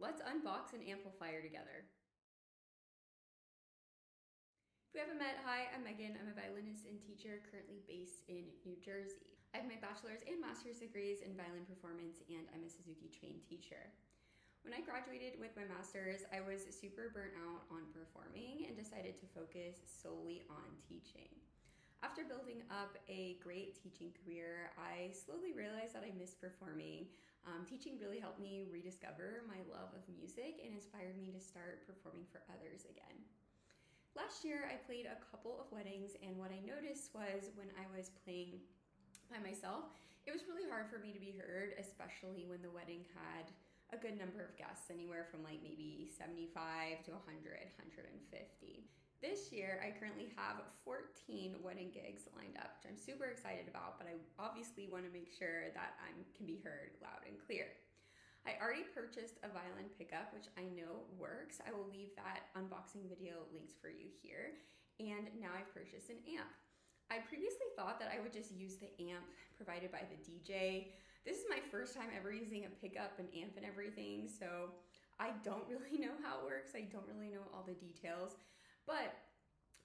let's unbox an amplifier together. If we haven't met, hi, I'm Megan. I'm a violinist and teacher currently based in New Jersey. I have my bachelor's and master's degrees in violin performance, and I'm a Suzuki trained teacher. When I graduated with my master's, I was super burnt out on performing and decided to focus solely on teaching. After building up a great teaching career, I slowly realized that I missed performing. Teaching really helped me rediscover my love of music and inspired me to start performing for others again. Last year, I played a couple of weddings, and what I noticed was when I was playing by myself, it was really hard for me to be heard, especially when the wedding had a good number of guests, anywhere from like maybe 75 to 100, 150. This year, I currently have 14 wedding gigs lined up, which I'm super excited about, but I obviously want to make sure that I can be heard loud and clear. I already purchased a violin pickup, which I know works. I will leave that unboxing video links for you here. And now I've purchased an amp. I previously thought that I would just use the amp provided by the DJ. This is my first time ever using a pickup, an amp, and everything, so I don't really know how it works. I don't really know all the details. But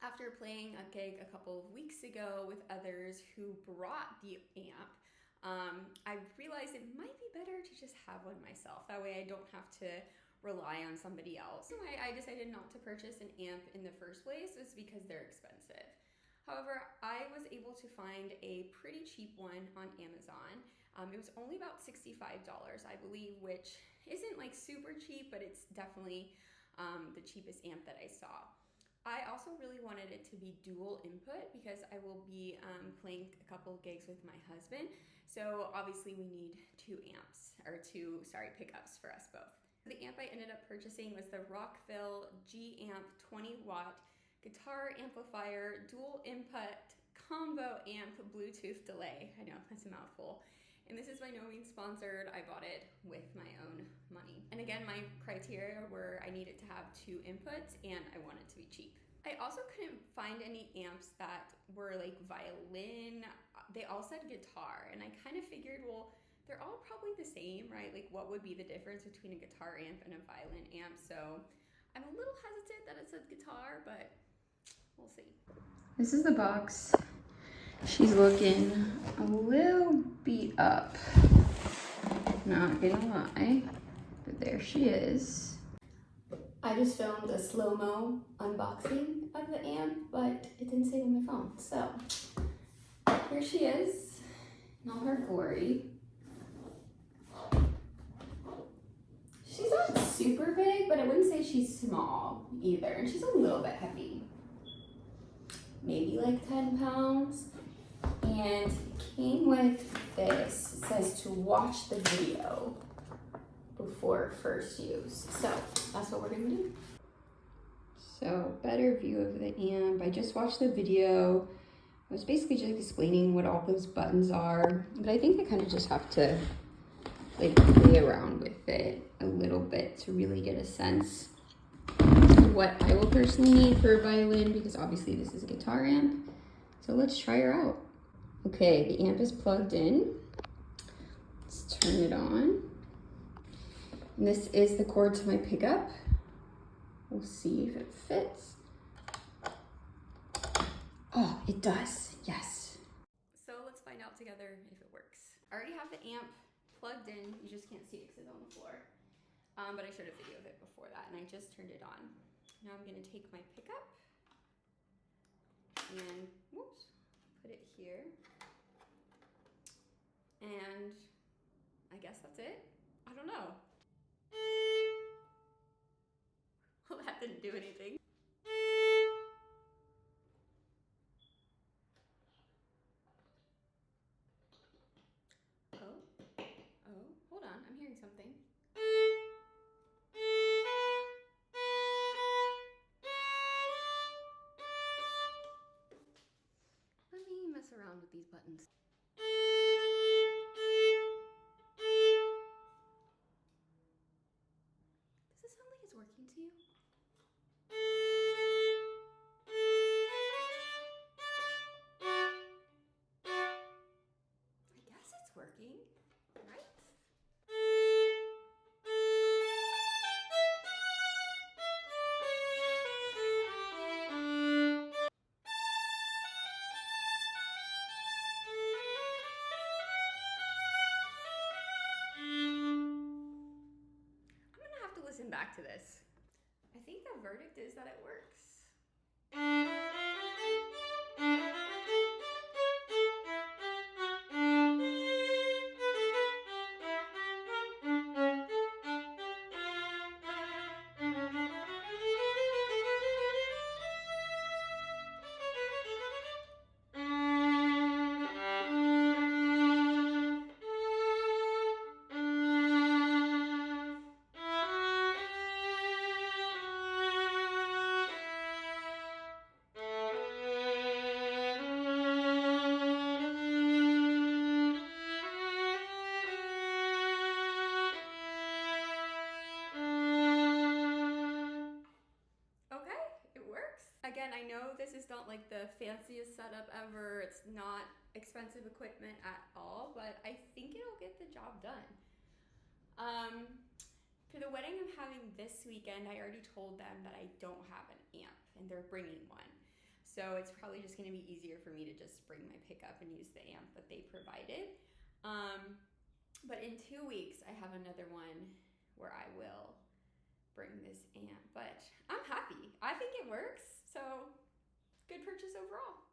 after playing a gig a couple of weeks ago with others who brought the amp, I realized it might be better to just have one myself. That way I don't have to rely on somebody else. So I decided not to purchase an amp in the first place. It's because they're expensive. However, I was able to find a pretty cheap one on Amazon. It was only about $65, I believe, which isn't like super cheap, but it's definitely the cheapest amp that I saw. I also really wanted it to be dual input because I will be playing a couple of gigs with my husband. So obviously we need two pickups for us both. The amp I ended up purchasing was the Rockville G-Amp 20 watt guitar amplifier, dual input combo amp Bluetooth delay. I know, that's a mouthful. And this is by no means sponsored. I bought it with my own money. And again, my criteria were I needed to have two inputs and I wanted to be cheap. I also couldn't find any amps that were like violin. They all said guitar, and I kind of figured, well, they're all probably the same, right? Like, what would be the difference between a guitar amp and a violin amp? So I'm a little hesitant that it said guitar, but we'll see. This is the box. She's looking a little beat up, not gonna lie, but there she is. I just filmed a slow-mo unboxing of the amp, but it didn't save on my phone. So here she is in all her glory. She's not super big, but I wouldn't say she's small either. And she's a little bit heavy, maybe like 10 pounds. And it came with this. It says to watch the video before first use. So that's what we're gonna do. So better view of the amp. I just watched the video. I was basically just explaining what all those buttons are, but I think I kind of just have to like play around with it a little bit to really get a sense of what I will personally need for a violin, because obviously this is a guitar amp. So let's try her out. Okay, the amp is plugged in. Let's turn it on. And this is the cord to my pickup. We'll see if it fits. Oh, it does, yes. So let's find out together if it works. I already have the amp plugged in. You just can't see it because it's on the floor. But I showed a video of it before that, and I just turned it on. Now I'm gonna take my pickup and, whoops, put it here. And I guess that's it. I don't know. Well, that didn't do anything. Oh, hold on, I'm hearing something. Let me mess around with these buttons. Does this sound like it's working to you? I guess it's working, right? listen back to this. I think the verdict is that it works. Again, I know this is not like the fanciest setup ever. It's not expensive equipment at all, but I think it'll get the job done. For the wedding I'm having this weekend, I already told them that I don't have an amp and they're bringing one. So it's probably just gonna be easier for me to just bring my pickup and use the amp that they provided. But in 2 weeks, I have another one where I will bring this amp, but I'm happy. I think it works, so good purchase overall.